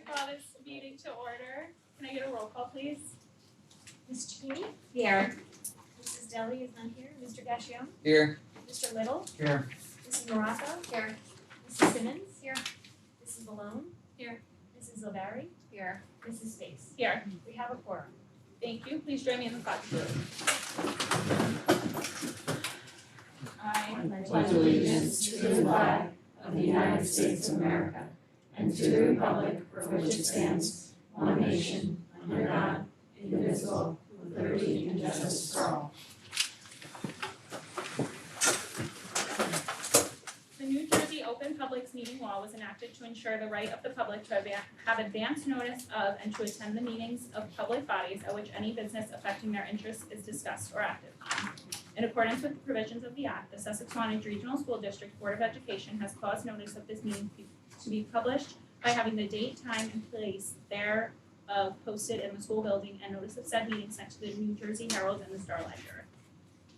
Call this meeting to order. Can I get a roll call, please? Ms. Cheney? Here. Mrs. Deli is not here. Mr. Gassion? Here. Mr. Little? Here. Mrs. Moraca? Here. Mrs. Simmons? Here. Mrs. Malone? Here. Mrs. Lavari? Here. Mrs. Space? Here. We have a quorum. Thank you. Please join me in the pledge. I pledge allegiance to the flag of the United States of America and to the republic for which it stands, one nation, under God, indivisible, with liberty and justice for all. The New Jersey Open Public Meeting Law was enacted to ensure the right of the public to have advance notice of and to attend the meetings of public bodies at which any business affecting their interests is discussed or acted on. In accordance with the provisions of the Act, the Sussex-Wantage Regional School District Board of Education has caused notice of this meeting to be published by having the date, time, and place thereof posted in the school building and notice of said meeting sent to the New Jersey Herald and the Star Ledger.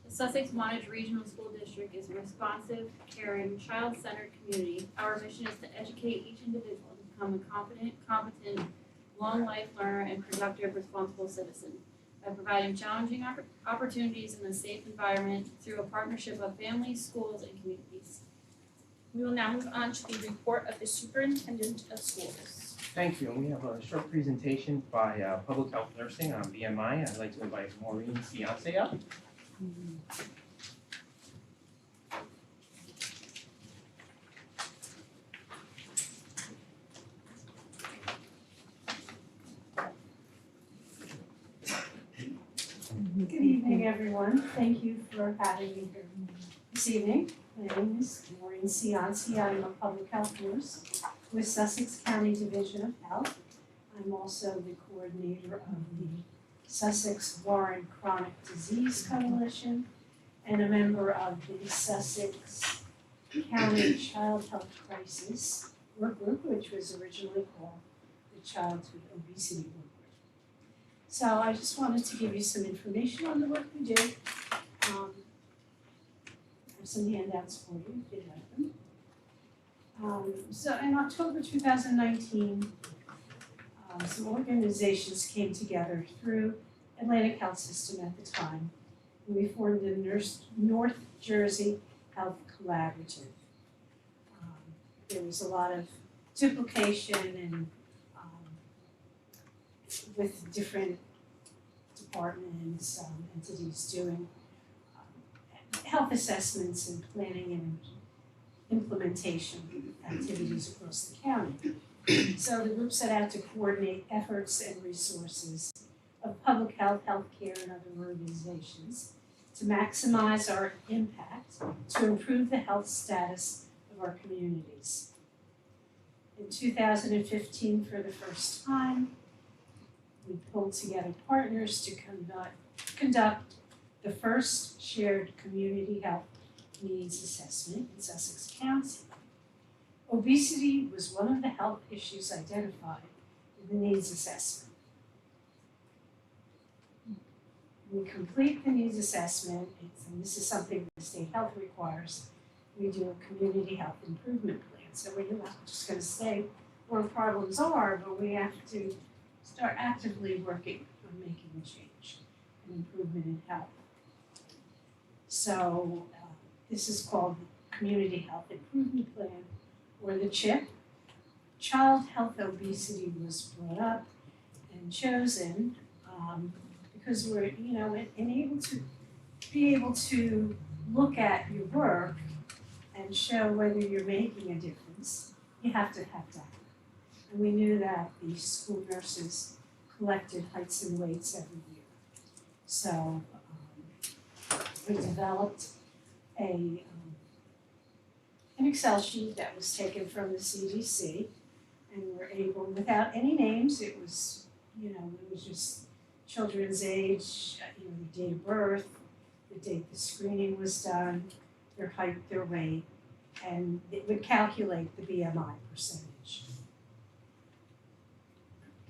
The Sussex-Wantage Regional School District is a responsive, caring, child-centered community. Our mission is to educate each individual to become a confident, competent, long-life learner and productive, responsible citizen by providing challenging opportunities in a safe environment through a partnership of families, schools, and communities. We will now move on to the report of the Superintendent of Schools. Thank you. And we have a short presentation by Public Health Nursing on BMI. I'd like to invite Maureen's fiance up. Good evening, everyone. Thank you for having me here this evening. My name is Maureen Cianci. I'm a public health nurse with Sussex County Division of Health. I'm also the coordinator of the Sussex-Warren Chronic Disease Coalition and a member of the Sussex County Child Health Crisis Work Group, which was originally called the Childhood Obesity Work Group. So I just wanted to give you some information on the work we do. I have some handouts for you if you'd like them. So in October 2019, some organizations came together through Atlantic Health System at the time, and we formed the North Jersey Health Collaborative. There was a lot of duplication and with different departments, entities doing health assessments and planning and implementation activities across the county. So the group set out to coordinate efforts and resources of public health, healthcare, and other organizations to maximize our impact to improve the health status of our communities. In 2015, for the first time, we pulled together partners to conduct the first shared community health needs assessment in Sussex County. Obesity was one of the health issues identified in the needs assessment. We complete the needs assessment, and this is something the state health requires. We do a community health improvement plan. So we're not just going to stay where problems are, but we have to start actively working on making a change and improvement in health. So this is called the Community Health Improvement Plan, or the CHIP. Child health obesity was brought up and chosen because we're, able to look at your work and show whether you're making a difference. You have to have data. And we knew that the school nurses collected heights and weights every year. So we developed an Excel sheet that was taken from the CDC, and we're able, without any names, it was just children's age, the date of birth, the date the screening was done, their height, their weight, and it would calculate the BMI percentage.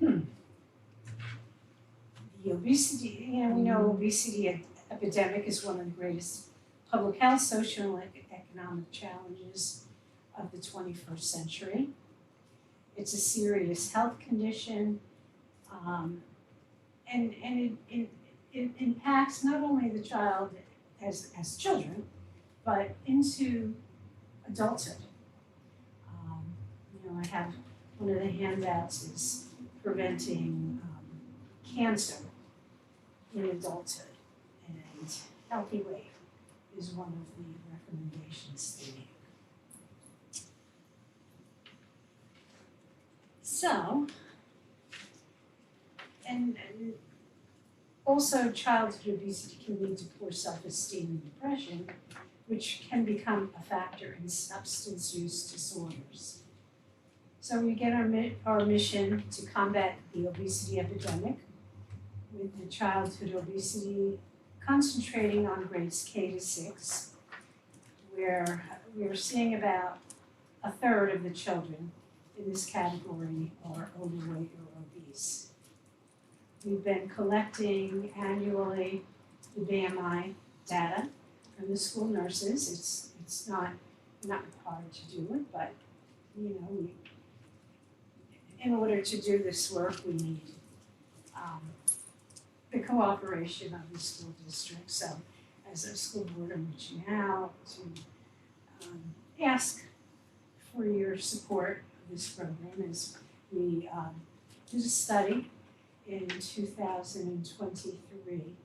The obesity, we know obesity epidemic is one of the greatest public health, social, and economic challenges of the 21st century. It's a serious health condition. And it impacts not only the child as children, but into adulthood. I have one of the handouts is preventing cancer in adulthood, and healthy weight is one of the recommendations they make. So, and also childhood obesity can lead to poor self-esteem and depression, which can become a factor in substance use disorders. So we get our mission to combat the obesity epidemic with the childhood obesity concentrating on grades K to 6, where we're seeing about a third of the children in this category are overweight or obese. We've been collecting annually the BMI data from the school nurses. It's not required to do it, but in order to do this work, we need the cooperation of the school district. So as a school board, I'm reaching out to ask for your support of this program as we did a study in 2023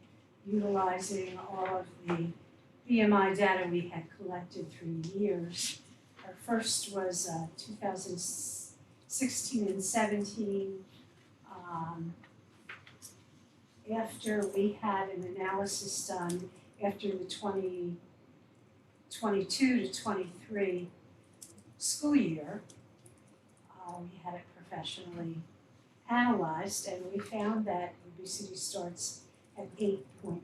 utilizing all of the BMI data we had collected through years. Our first was 2016 and 17. After we had an analysis done after the 2022 to 23 school year, we had it professionally analyzed, and we found that obesity starts at 8.3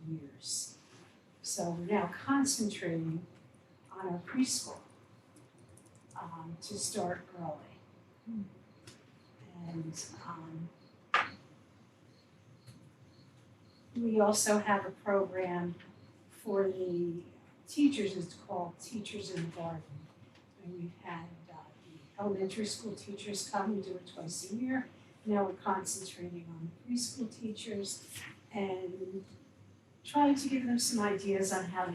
years. So we're now concentrating on our preschool to start early. And we also have a program for the teachers. It's called Teachers in the Garden. And we've had the elementary school teachers come. We do it twice a year. Now we're concentrating on preschool teachers and trying to give them some ideas on how to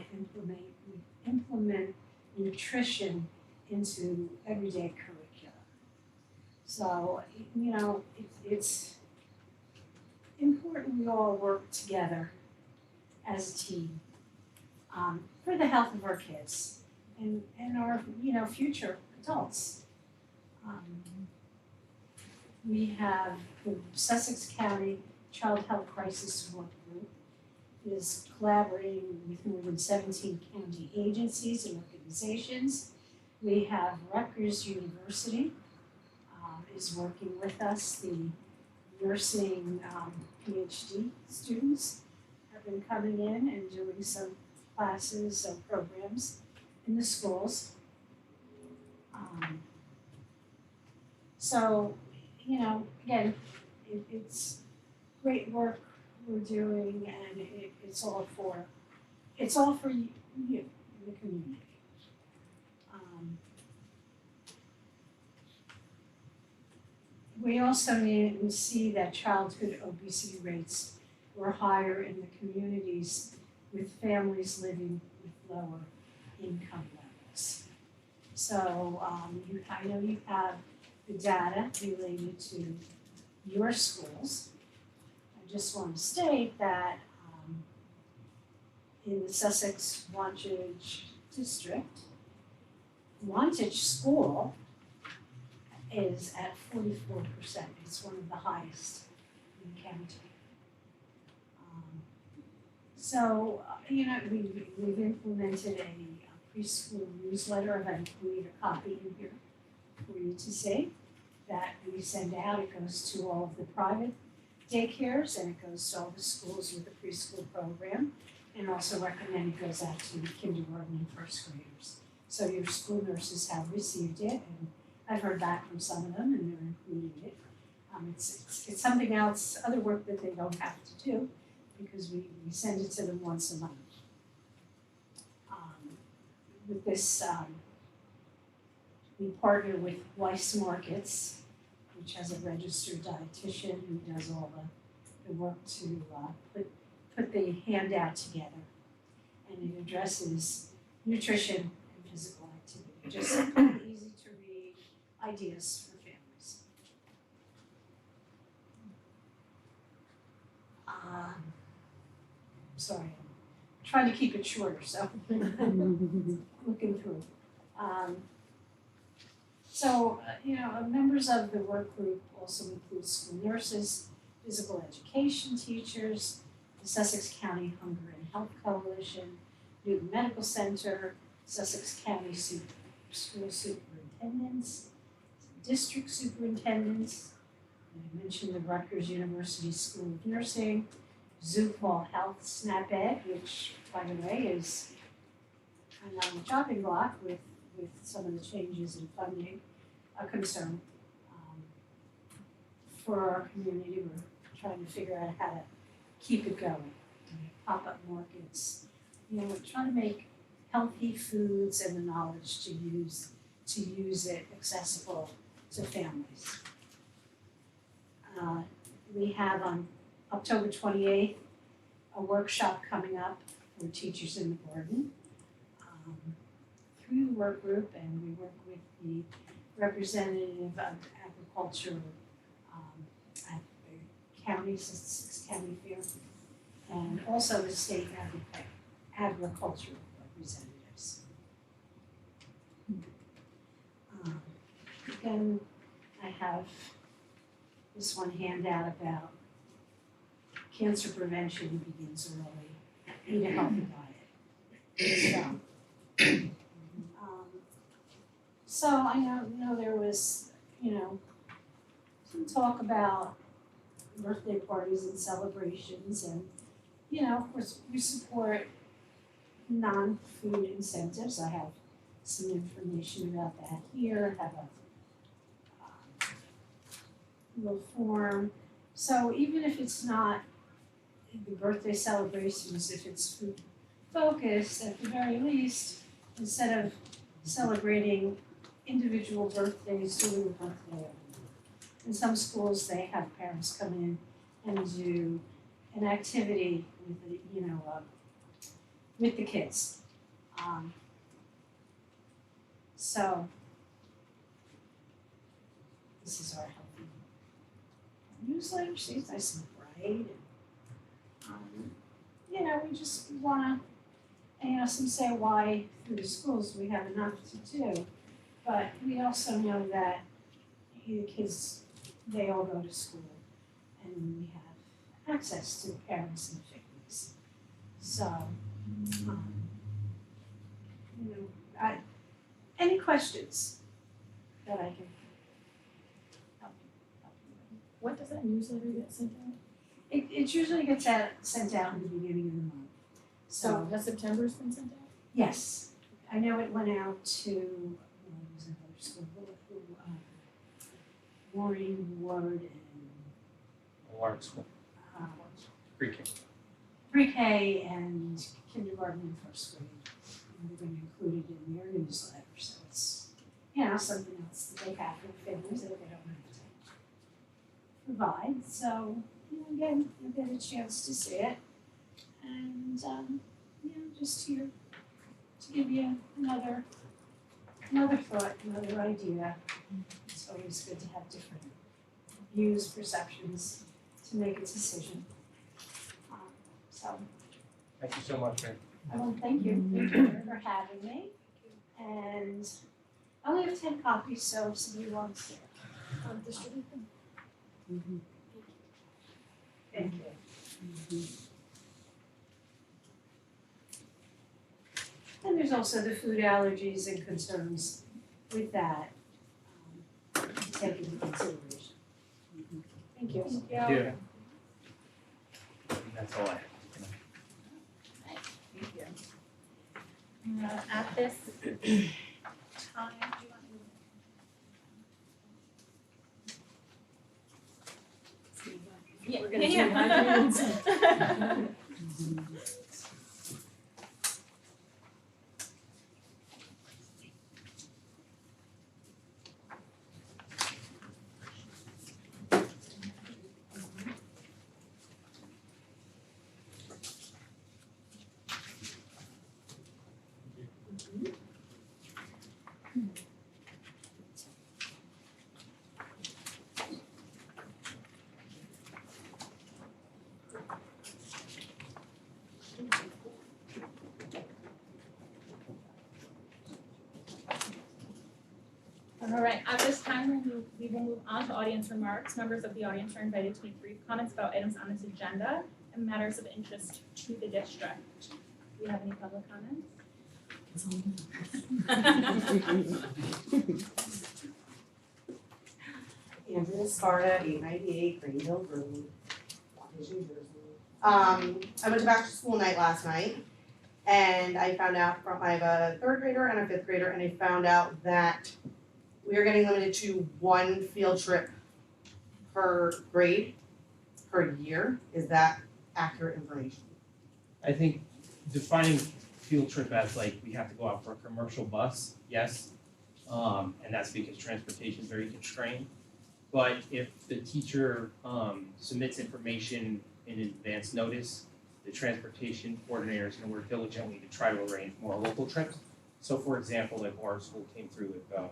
implement nutrition into everyday curriculum. So, it's important we all work together as a team for the health of our kids and our future adults. We have the Sussex County Child Health Crisis Work Group is collaborating with more than 17 county agencies and organizations. We have Rutgers University is working with us. The nursing PhD students have been coming in and doing some classes and programs in the schools. So, again, it's great work we're doing, and it's all for you, the community. We also see that childhood obesity rates were higher in the communities with families living with lower income levels. So I know you have the data related to your schools. I just want to state that in the Sussex-Wantage district, Wantage School is at 44%. It's one of the highest in the county. We've implemented a preschool newsletter, and I've included a copy in here for you to see that we send out. It goes to all of the private daycares, and it goes to all the schools with a preschool program, and also recommend it goes out to kindergarten and first graders. So your school nurses have received it, and I've heard back from some of them, and they're including it. It's something else, other work that they don't have to do, because we send it to them once a month. With We partner with Weiss Markets, which has a registered dietitian who does all the work to put the handout together. And it addresses nutrition and physical activity, just easy to read ideas for families. Sorry, I'm trying to keep it shorter, so looking through. Members of the work group also include school nurses, physical education teachers, the Sussex County Hunger and Health Coalition, Newton Medical Center, Sussex County School Superintendents, district superintendents, and I mentioned the Rutgers University School of Nursing, Zouk Hall Health SNAP Ed, which, by the way, is kind of on the chopping block with some of the changes in funding, a concern for our community. We're trying to figure out how to keep it going. Pop-up markets, we're trying to make healthy foods and the knowledge to use it accessible to families. We have on October 28th a workshop coming up for teachers in the garden through the work group, and we work with the representative of agriculture at the county, Sussex County Fair, and also the state agricultural representatives. Again, I have this one handout about cancer prevention begins early, eat a healthy diet. So I know there was, some talk about birthday parties and celebrations, and of course we support non-food incentives. I have some information about that here. I have a little form. So even if it's not the birthday celebrations, if it's food focused, at the very least, instead of celebrating individual birthdays, doing a birthday. In some schools, they have parents come in and do an activity with the kids. So this is our healthy newsletter. See, it's nice and bright. We just want to, some say why through the schools we have enough to do, but we also know that the kids, they all go to school, and we have access to parents and families. So, any questions that I can help you with? What does that newsletter get sent out? It usually gets sent out in the beginning of the month. So has September's been sent out? Yes, I know it went out to, was another school, Maureen Ward and Large school, pre-K. pre-K and kindergarten and first grade. And we're going to include it in their newsletter, so it's, something else that they have for families that they don't have to provide. So, again, you'll get a chance to see it. And, just here to give you another thought, another idea. It's always good to have different views, perceptions to make a decision. Thank you so much, Mary. Well, thank you for having me. And I only have 10 copies, so if somebody wants to Distribute them. Thank you. And there's also the food allergies and concerns with that to take into consideration. Thank you. Thank you. That's all I have. Thank you. At this time, do you want to? Yeah. We're gonna do my All right, at this time, we will move on to audience remarks. Members of the audience are invited to make brief comments about items on this agenda and matters of interest to the district. Do we have any public comments? Andrea Sparta, 898 Greenville Road, Wantage, New Jersey. I went to back to school night last night, and I found out from, I have a 3rd grader and a 5th grader, and I found out that we are getting limited to 1 field trip per grade per year. Is that accurate information? I think defining field trip as like we have to go out for a commercial bus, yes. And that's because transportation is very constrained. But if the teacher submits information in advance notice, the transportation coordinator is gonna work diligently to try to arrange more local trips. So for example, like our school came through with I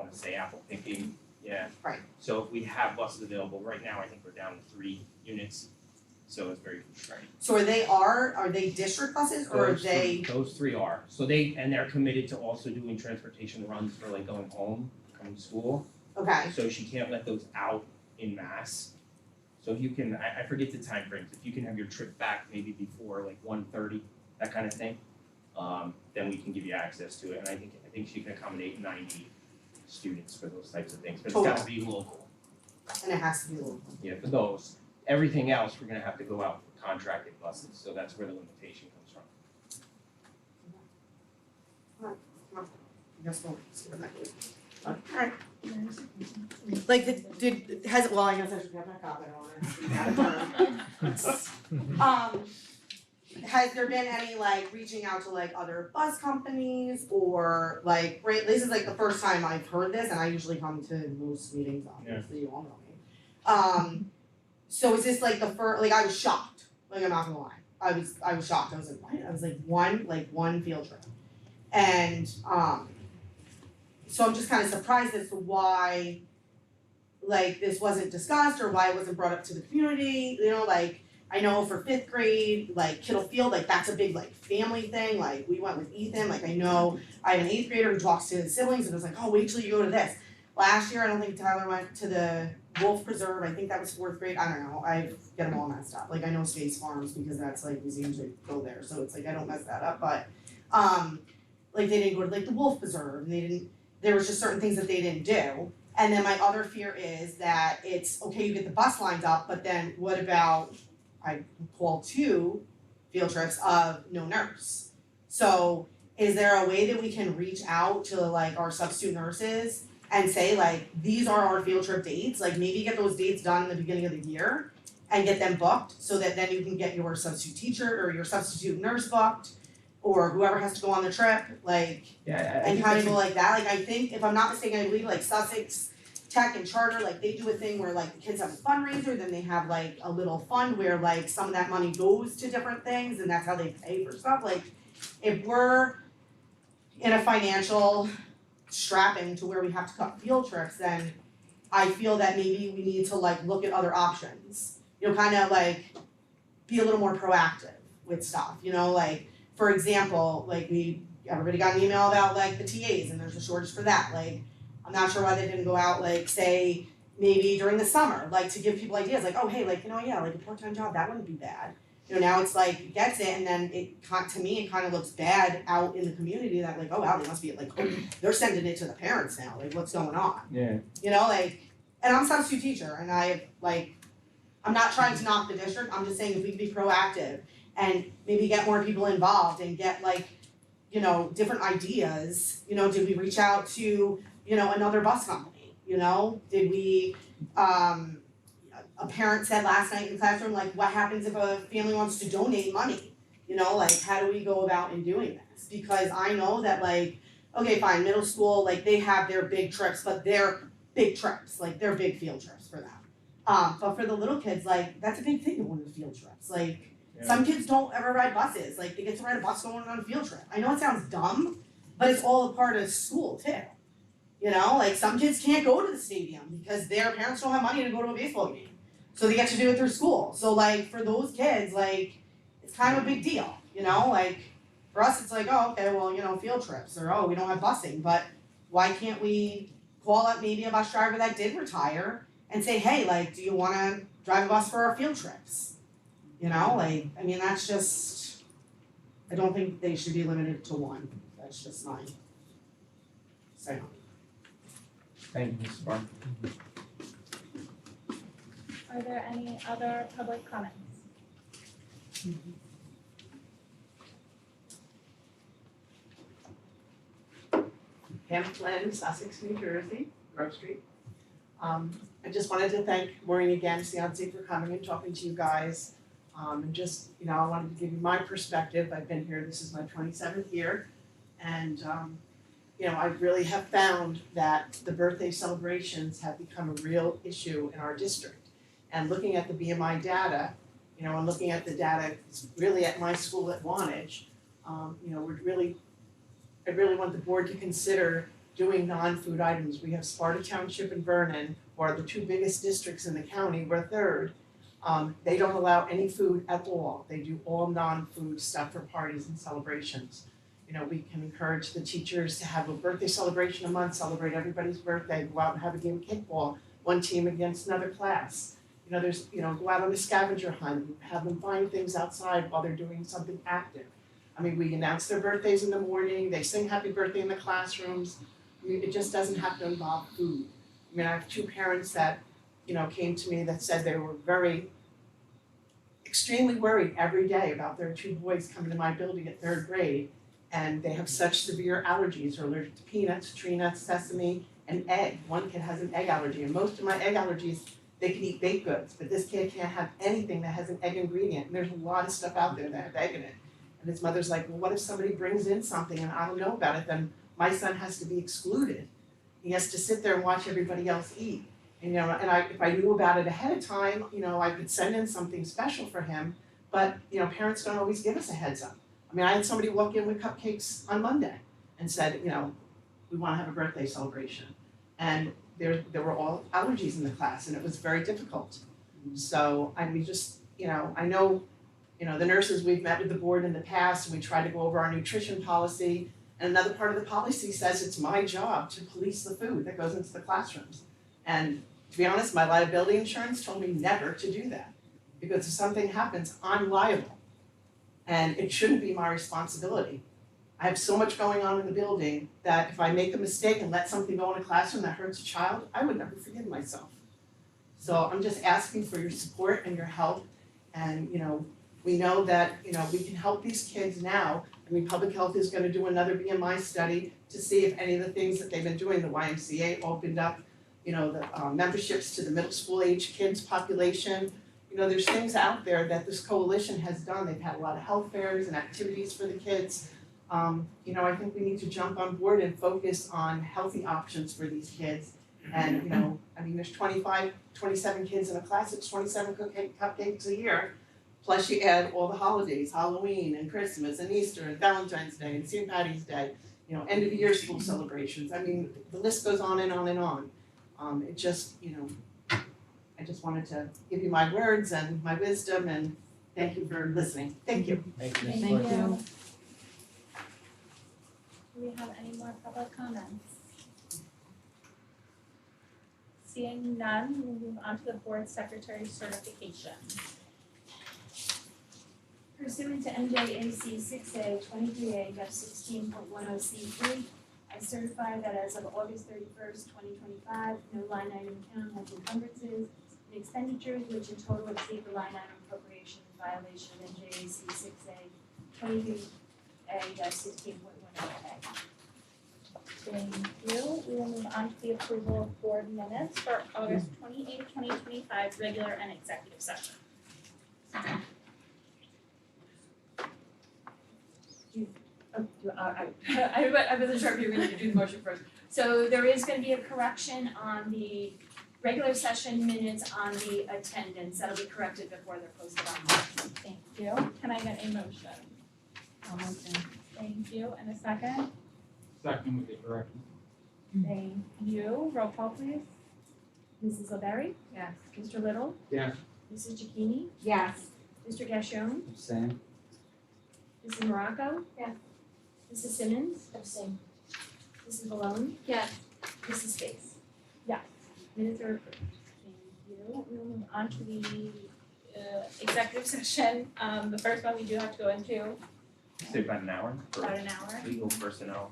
wanna say Apple Picking, yeah. Right. So if we have buses available, right now I think we're down to 3 units, so it's very constrained. So are they district buses or are they? Those 3 are, so they're committed to also doing transportation runs for like going home, coming to school. Okay, So she can't let those out in mass. So if you can, I forget the timeframes, if you can have your trip back maybe before like 1:30, that kind of thing, then we can give you access to it, and I think she can accommodate 90 students for those types of things, but it's gotta be local, and it has to be local. yeah, for those. Everything else, we're gonna have to go out for contracted buses, so that's where the limitation comes from. I guess we'll see what that is. Alright. Like, well, I guess I should get back up, I don't wanna speak out of turn. Has there been any like reaching out to like other bus companies or like, right, this is like the first time I've heard this and I usually come to most meetings, obviously, you all know me. So is this like the first, like I was shocked, like I'm not gonna lie, I was shocked, I was like, what? I was like one field trip. And so I'm just kind of surprised as to why like this wasn't discussed or why it wasn't brought up to the community, you know, like I know for 5th grade, like Kittle Field, like that's a big like family thing, like we went with Ethan, like I know I have an 8th grader who talks to his siblings and was like, oh, wait till you go to this. Last year, I don't think Tyler went to the Wolf Preserve, I think that was 4th grade, I don't know, I get them all messed up, like I know Space Farms because that's like, we seem to go there, so it's like I don't mess that up, but like they didn't go to like the Wolf Preserve, and there was just certain things that they didn't do. And then my other fear is that it's, okay, you get the bus lines up, but then what about, I call 2 field trips of no nurse. So is there a way that we can reach out to like our substitute nurses and say like, these are our field trip dates, like maybe get those dates done in the beginning of the year and get them booked so that then you can get your substitute teacher or your substitute nurse booked or whoever has to go on the trip, like, Yeah, and kind of go like that, like I think, if I'm not mistaken, I believe like Sussex Tech and Charter, like they do a thing where like the kids have a fundraiser, then they have like a little fund where like some of that money goes to different things and that's how they pay for stuff, like if we're in a financial strapping to where we have to cut field trips, then I feel that maybe we need to like look at other options, you know, kind of like be a little more proactive with stuff, you know, like for example, like everybody got an email about like the TAs and there's a shortage for that, like I'm not sure why they didn't go out like say maybe during the summer, like to give people ideas, like, oh hey, like, you know, yeah, like a part-time job, that wouldn't be bad. You know, now it's like it gets it and then to me it kind of looks bad out in the community that like, oh wow, they must be like, oh, they're sending it to the parents now, like what's going on? Yeah. You know, like, and I'm a substitute teacher and I'm not trying to knock the district, I'm just saying if we could be proactive and maybe get more people involved and get like, you know, different ideas, you know, did we reach out to, you know, another bus company, you know? Did we, a parent said last night in the classroom, like, what happens if a family wants to donate money? You know, like, how do we go about in doing this? Because I know that like, okay, fine, middle school, like, they have their big trips, but they're big trips, like, they're big field trips for them. But for the little kids, like, that's a big thing, one of the field trips, like, some kids don't ever ride buses, like, they get to ride a bus going on a field trip. I know it sounds dumb, but it's all a part of school too. You know, like, some kids can't go to the stadium because their parents don't have money to go to a baseball game. So they get to do it through school. So like, for those kids, like, it's kind of a big deal, you know, like, for us, it's like, oh, okay, well, you know, field trips, or oh, we don't have busing, but why can't we call up maybe a bus driver that did retire and say, hey, like, do you wanna drive a bus for our field trips? You know, like, I mean, that's just, I don't think they should be limited to one, that's just my say. Thank you, Mrs. Barr. Are there any other public comments? Pam Flynn, Sussex, New Jersey, Grove Street. I just wanted to thank Maureen again, Cianci, for coming and talking to you guys. And just, you know, I wanted to give you my perspective. I've been here, this is my 27th year. And, you know, I really have found that the birthday celebrations have become a real issue in our district. And looking at the BMI data, you know, and looking at the data really at my school at Wantage, you know, I really want the board to consider doing non-food items. We have Sparta Township and Vernon, who are the two biggest districts in the county, we're third. They don't allow any food at all. They do all non-food stuff for parties and celebrations. You know, we can encourage the teachers to have a birthday celebration a month, celebrate everybody's birthday, go out and have a game of kickball, one team against another class. You know, there's, you know, go out on a scavenger hunt, have them find things outside while they're doing something active. I mean, we announce their birthdays in the morning, they sing happy birthday in the classrooms. I mean, it just doesn't have to involve food. I mean, I have two parents that, you know, came to me that said they were extremely worried every day about their two boys coming to my building at third grade. And they have such severe allergies, they're allergic to peanuts, tree nuts, sesame, and egg. One kid has an egg allergy, and most of my egg allergies, they can eat baked goods, but this kid can't have anything that has an egg ingredient. And there's a lot of stuff out there that have egg in it. And his mother's like, well, what if somebody brings in something and I don't know about it, then my son has to be excluded. He has to sit there and watch everybody else eat. And, you know, and if I knew about it ahead of time, you know, I could send in something special for him, but, you know, parents don't always give us a heads up. I mean, I had somebody walk in with cupcakes on Monday and said, you know, we wanna have a birthday celebration. And there were all allergies in the class and it was very difficult. So, I mean, just, you know, I know, you know, the nurses, we've met with the board in the past and we try to go over our nutrition policy. And another part of the policy says it's my job to police the food that goes into the classrooms. And to be honest, my liability insurance told me never to do that. Because if something happens, I'm liable. And it shouldn't be my responsibility. I have so much going on in the building that if I make a mistake and let something go in a classroom that hurts a child, I would never forgive myself. So I'm just asking for your support and your help. And, you know, we know that, you know, we can help these kids now. I mean, public health is gonna do another BMI study to see if any of the things that they've been doing, the YMCA opened up, you know, the memberships to the middle school age kids population. You know, there's things out there that this coalition has done. They've had a lot of health fairs and activities for the kids. You know, I think we need to jump on board and focus on healthy options for these kids. And, you know, I mean, there's 27 kids in a class, it's 27 cupcakes a year. Plus you add all the holidays, Halloween and Christmas and Easter and Valentine's Day and St. Patty's Day, you know, end of the year school celebrations. I mean, the list goes on and on and on. It just, you know, I just wanted to give you my words and my wisdom and thank you for listening. Thank you. Thank you, Mrs. Thank Barr. you. Do we have any more public comments? Seeing none, we'll move on to the board secretary certification. Pursuant to NJAC 6A 23A-16.10C3, I certify that as of August 31st, 2025, no line item account has encumbrances and expenditures which in total exceed the line item appropriation in violation of NJAC 6A 23A-16.10A. Thank you. We will move on to the approval of board minutes for August 28th, 2025, regular and executive session. I wasn't sure if you were going to do the motion first. So there is going to be a correction on the regular session minutes on the attendance. That'll be corrected before they're posted online. Thank you. Can I get a motion? Thank you. And a second? Second with the correction. Thank you. Roll call, please. Mrs. LeBerry? Yes. Mr. Little? Yes. Mrs. Giacchini? Yes. Mr. Gashion? Same. Mrs. Morocco? Yes. Mrs. Simmons? Abstain. Mrs. Malone? Yes. Mrs. Space? Yes. Minutes are approved. Thank you. We'll move on to the executive session. The first one we do have to go into Say about an hour for about an hour. legal personnel.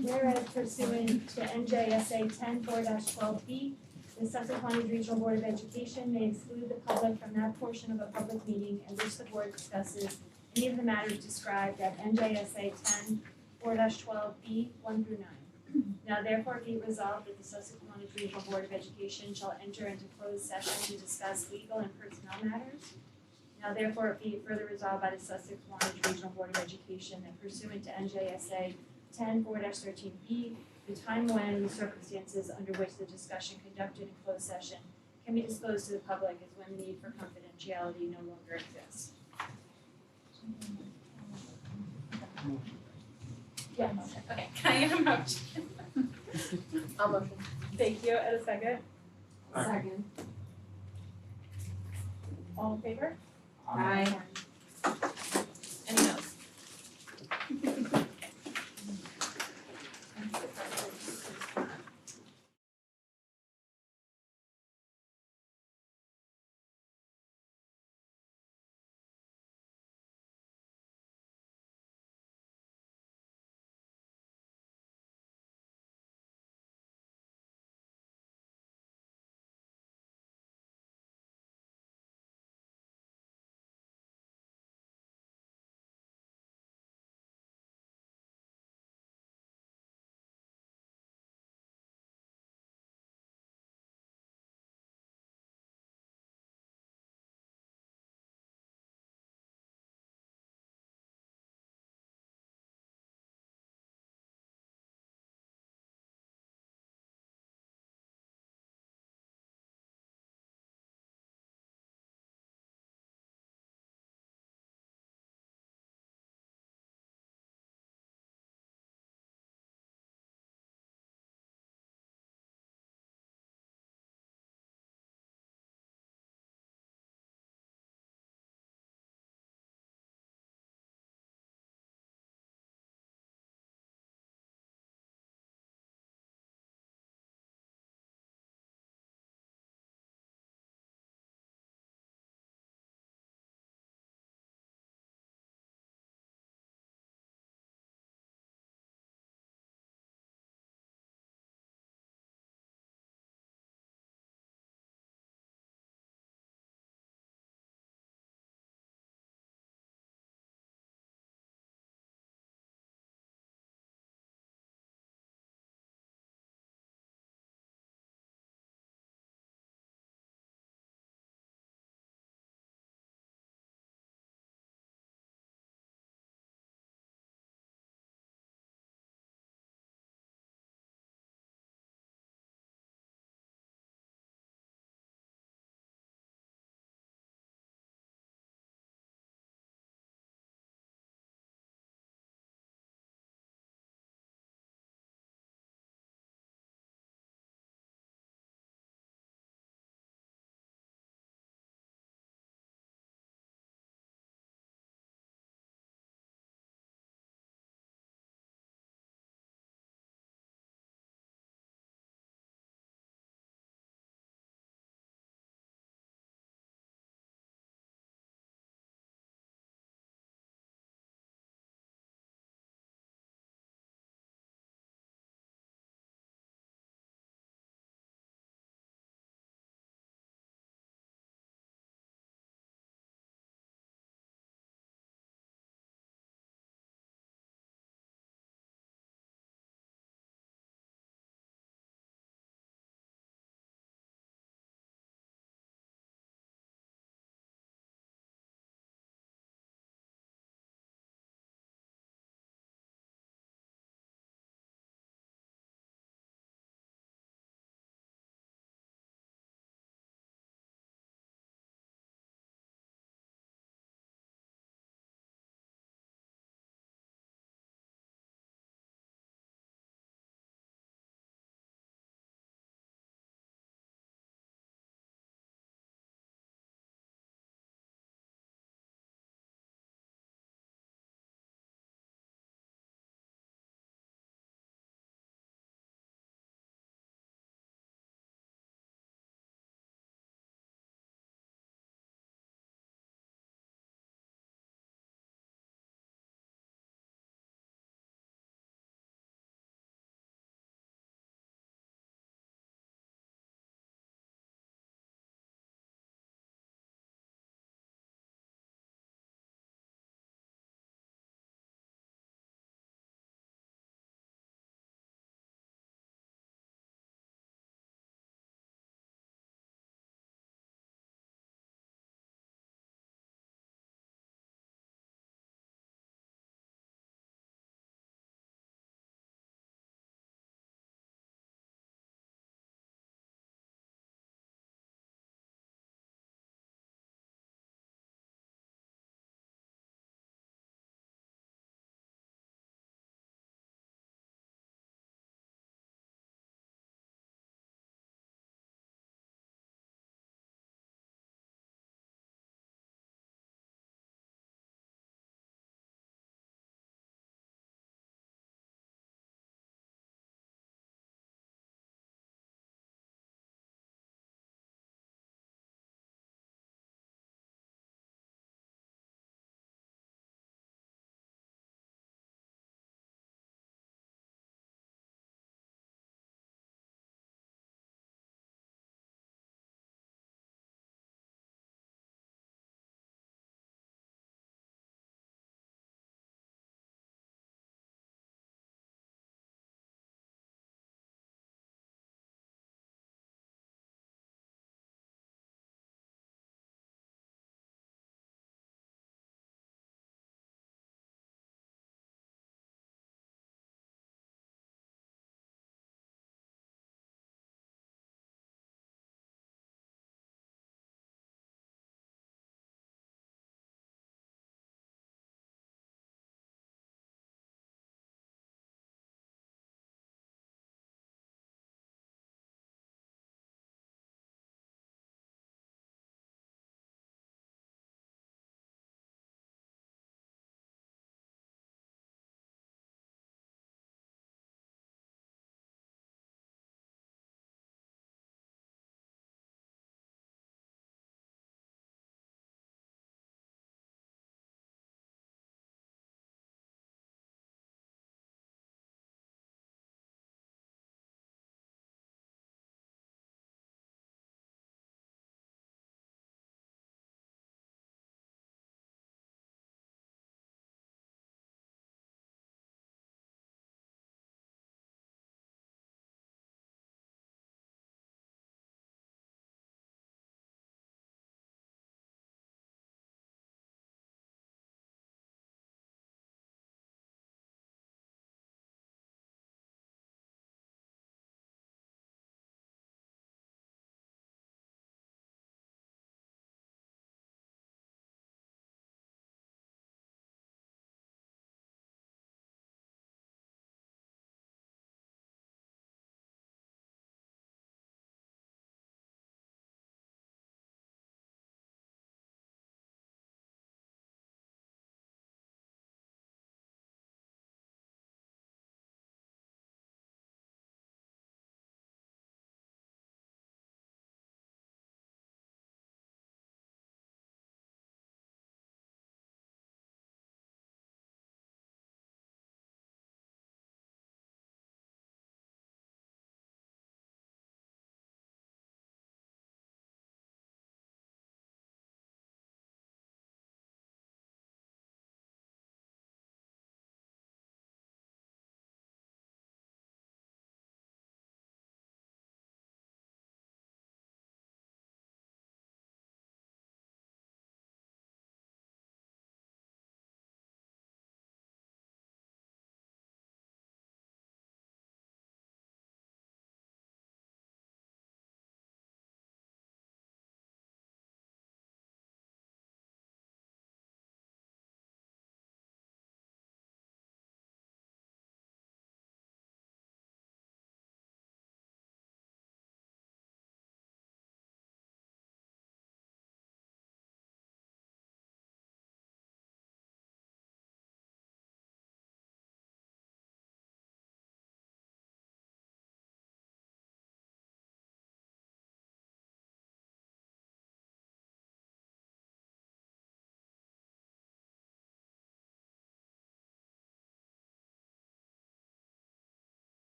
Whereas pursuant to NJSA 10-4-12B, the Sussex-Wantage Regional Board of Education may exclude the public from that portion of a public meeting in which the board discusses any of the matters described at NJSA 10-4-12B 1 through 9. Now therefore be it resolved that the Sussex-Wantage Regional Board of Education shall enter into closed session to discuss legal and personnel matters. Now therefore be it further resolved by the Sussex-Wantage Regional Board of Education that pursuant to NJSA 10-4-13B, the time when the circumstances under which the discussion conducted in closed session can be disclosed to the public is when the need for confidentiality no longer exists. Yeah, motion. Okay, can I get a motion? I'll motion. Thank you, and a second. Second. All in favor? Aye. Any noes?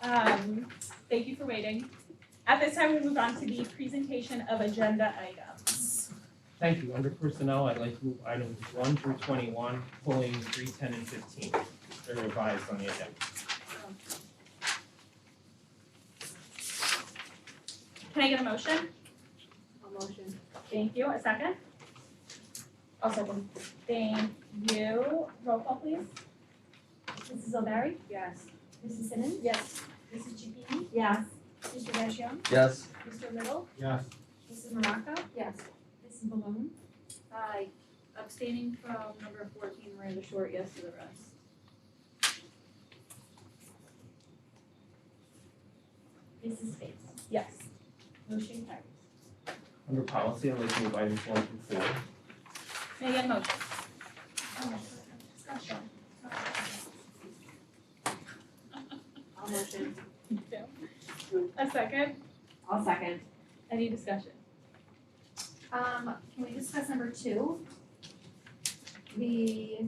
Thank you for waiting. At this time, we move on to the presentation of agenda items. Thank you. Under personnel, I'd like to move items 1 through 21, pulling 3, 10, and 15. They're revised on the agenda. Can I get a motion? A motion. Thank you. A second? I'll second. Thank you. Roll call, please. Mrs. O'Barry? Yes. Mrs. Simmons? Yes. Mrs. Chupini? Yes. Mr. Gashion? Yes. Mr. Little? Yes. Mrs. Morocco? Yes. Mrs. Balloon? Aye. Abstaining from number 14, Miranda Short, yes to the rest. Mrs. Space? Yes. Motion carries. Under policy, I'd like to move items 1 through 4. May I get a motion? Discussion. I'll motion. A second? I'll second. Any discussion? Can we discuss number 2? The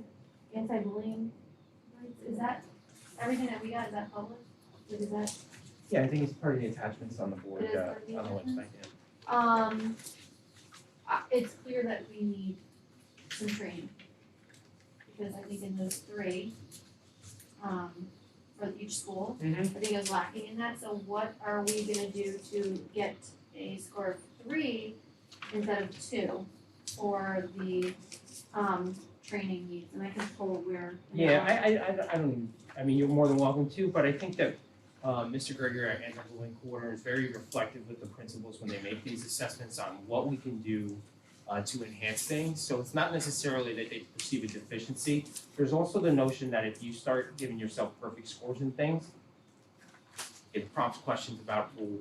anti-bullying rights, is that, everything that we got, is that public? Like, is that, Yeah, I think it's part of the attachments on the board, It is part of the on the website, attachments? It's clear that we need some training. Because I think in those 3, for each school, Mm-hmm. I think it was lacking in that, so what are we gonna do to get a score of 3 instead of 2 for the, training needs, and I can pull where. Yeah, I don't, I mean, you're more than welcome to, but I think that Mr. Gregory, our anti-bullying coordinator, is very reflective with the principals when they make these assessments on what we can do to enhance things. So it's not necessarily that they perceive a deficiency. There's also the notion that if you start giving yourself perfect scores in things, it prompts questions about, well,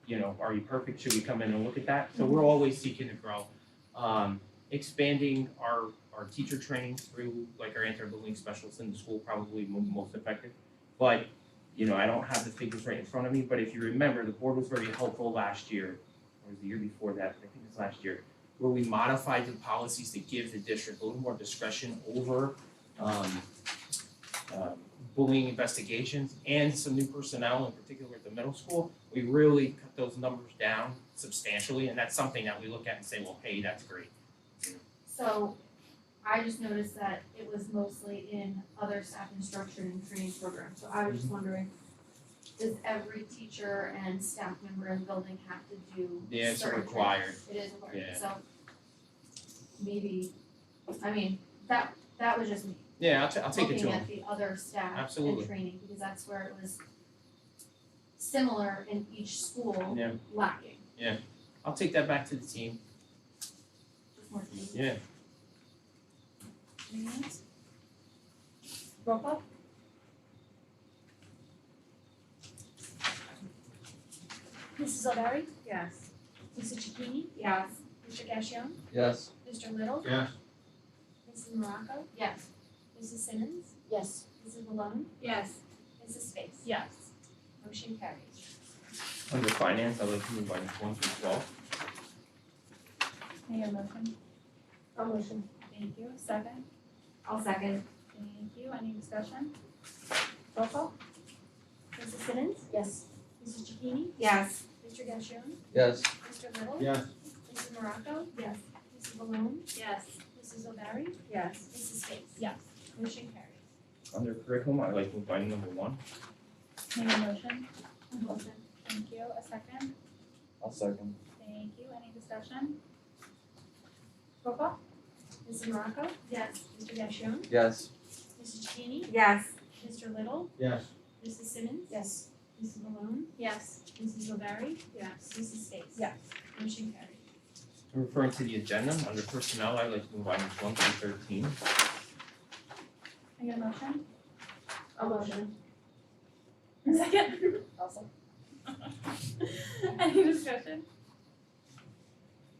you know, are you perfect? Should we come in and look at that? So we're always seeking to grow. Expanding our teacher trainings through like our anti-bullying specialists in the school probably most effective. But, you know, I don't have the figures right in front of me, but if you remember, the board was very helpful last year, or was the year before that, I think it was last year, where we modified the policies to give the district a little more discretion over bullying investigations and some new personnel, in particular at the middle school. We really cut those numbers down substantially, and that's something that we look at and say, well, hey, that's great. So, I just noticed that it was mostly in other staff instruction and training programs, so I was just wondering, does every teacher and staff member in the building have to do Yeah, it's certain required. trainings? It is required, Yeah. so maybe, I mean, that was just me. Yeah, I'll take it to Looking them. at the other staff Absolutely. and training, because that's where it was similar in each school, Yeah. lacking, I'll take that back to the team. just more things. Yeah. Roll call? Mrs. O'Barry? Yes. Mrs. Chupini? Yes. Mr. Gashion? Yes. Mr. Little? Yes. Mrs. Morocco? Yes. Mrs. Simmons? Yes. Mrs. Malone? Yes. Mrs. Space? Yes. Motion carries. Under finance, I'd like to move items 1 through 12. May I get a motion? I'll motion. Thank you. A second? I'll second. Thank you. Any discussion? Roll call? Mrs. Simmons? Yes. Mrs. Chupini? Yes. Mr. Gashion? Yes. Mr. Little? Yes. Mrs. Morocco? Yes. Mrs. Malone? Yes. Mrs. O'Barry? Yes. Mrs. Space? Yes. Motion carries. Under curriculum, I'd like to move item number 1. May I get a motion? Motion. Thank you. A second? I'll second. Thank you. Any discussion? Roll call? Mrs. Morocco? Yes. Mr. Gashion? Yes. Mrs. Chupini? Yes. Mr. Little? Yes. Mrs. Simmons? Yes. Mrs. Malone? Yes. Mrs. O'Barry? Yes. Mrs. Space? Yes. Motion carries. Referring to the agenda, under personnel, I'd like to move items 1 through 13. May I get a motion? I'll motion. A second? Also. Any discussion?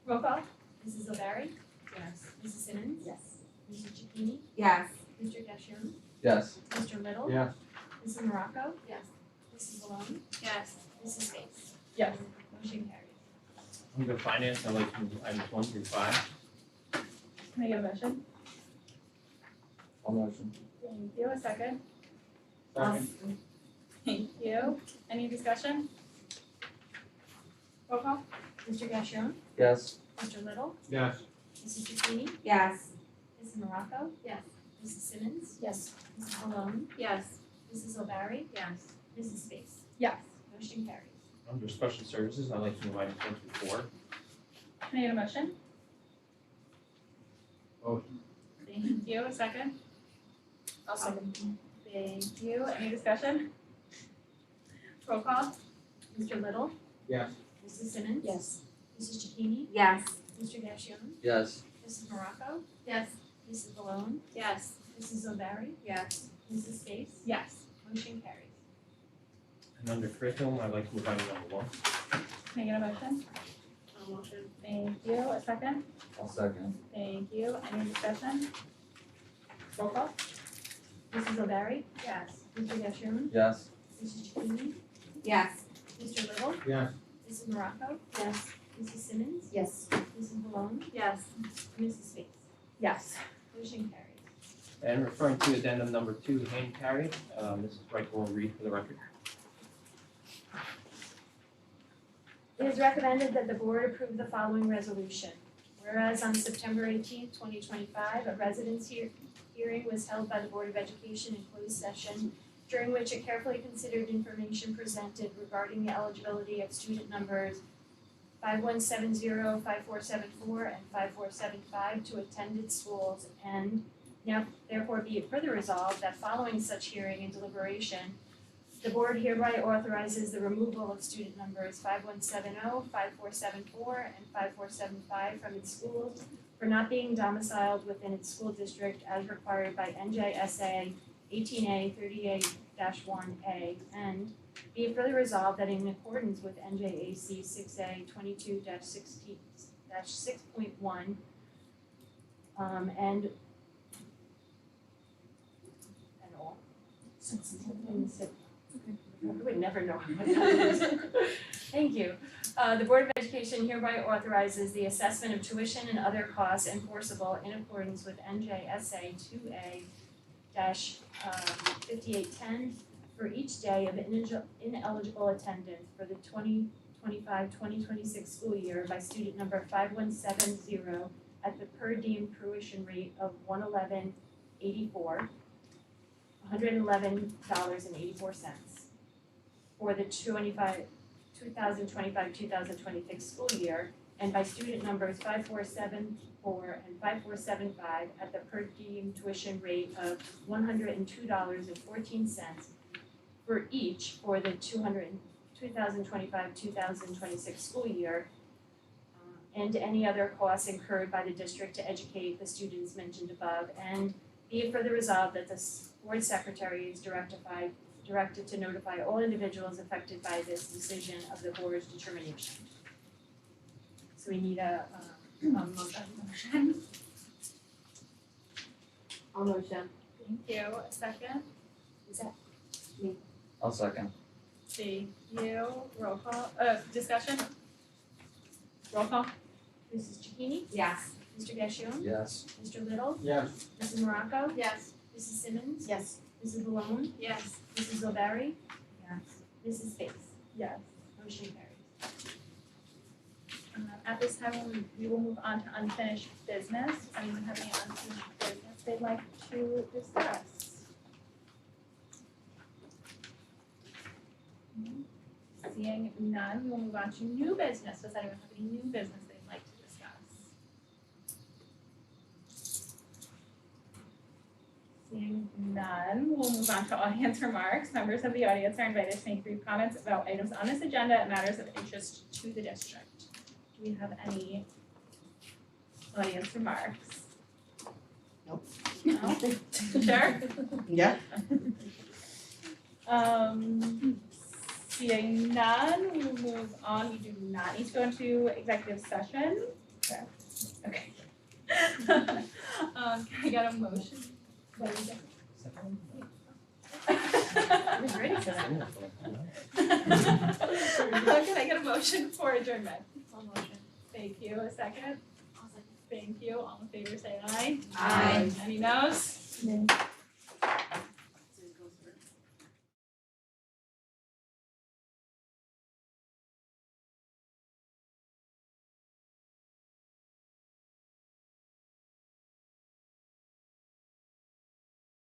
Roll call? Mrs. O'Barry? Yes. Mrs. Simmons? Yes. Mrs. Chupini? Yes. Mr. Gashion? Yes. Mr. Little? Yes. Mrs. Morocco? Yes. Mrs. Malone? Yes. Mrs. Space? Yes. Motion carries. Under finance, I'd like to move items 1 through 5. Can I get a motion? I'll motion. Thank you. A second? Second. Thank you. Any discussion? Roll call? Mr. Gashion? Yes. Mr. Little? Yes. Mrs. Zucchini? Yes. Mrs. Morocco? Yes. Mrs. Simmons? Yes. Mrs. Malone? Yes. Mrs. O'Barry? Yes. Mrs. Space? Yes. Motion carries. Under special services, I'd like to move items 1 through 4. Can I get a motion? Motion. Thank you. A second? I'll second. Thank you. Any discussion? Roll call? Mr. Little? Yes. Mrs. Simmons? Yes. Mrs. Zucchini? Yes. Mr. Gashion? Yes. Mrs. Morocco? Yes. Mrs. Malone? Yes. Mrs. O'Barry? Yes. Mrs. Space? Yes. Motion carries. And under curriculum, I'd like to move item number 1. Can I get a motion? Motion. Thank you. A second? I'll second. Thank you. Any discussion? Roll call? Mrs. O'Barry? Yes. Mr. Gashion? Yes. Mrs. Zucchini? Yes. Mr. Little? Yes. Mrs. Morocco? Yes. Mrs. Simmons? Yes. Mrs. Malone? Yes. Mrs. Space? Yes. Motion carries. And referring to addendum number 2, hand carried, Mrs. Wright will read for the record. It is recommended that the board approve the following resolution. Whereas on September 18th, 2025, a residence hearing was held by the Board of Education in closed session, during which it carefully considered information presented regarding the eligibility of student numbers 5170, 5474, and 5475 to attend its schools, and now therefore be it further resolved that following such hearing and deliberation, the board hereby authorizes the removal of student numbers 5170, 5474, and 5475 from its schools for not being domiciled within its school district as required by NJSA 18A 38-1A, and be it further resolved that in accordance with NJAC 6A 22-6.1, and all. I would never know what that is. Thank you. The Board of Education hereby authorizes the assessment of tuition and other costs enforceable in accordance with NJSA 2A-5810 for each day of ineligible attendance for the 2025-2026 school year by student number 5170 at the per diem tuition rate of $111.84 for the 2025-2026 school year, and by student numbers 5474 and 5475 at the per diem tuition rate of $102.14 for each for the 2025-2026 school year, and any other costs incurred by the district to educate the students mentioned above, and be it further resolved that the board secretary is directed to notify all individuals affected by this decision of the board's determination. So we need a motion. I'll motion. Thank you. A second? Is that I'll second. Thank you. Roll call, discussion? Roll call? Mrs. Zucchini? Yes. Mr. Gashion? Yes. Mr. Little? Yes. Mrs. Morocco? Yes. Mrs. Simmons? Yes. Mrs. Malone? Yes. Mrs. O'Barry? Yes. Mrs. Space? Yes. Motion carries. At this time, we will move on to unfinished business. Does anyone have any unfinished business they'd like to discuss? Seeing none, we will move on to new business. Does anyone have any new business they'd like to discuss? Seeing none, we'll move on to audience remarks. Members of the audience are invited to make brief comments about items on this agenda and matters of interest to the district. Do we have any audience remarks? Nope. No? Sure? Yeah. Seeing none, we will move on. We do not need to go into executive session. Okay. Can I get a motion? What is it? I was ready for that. Can I get a motion for adjournment? I'll motion. Thank you. A second? Thank you. All in favor say aye. Aye. Any noes?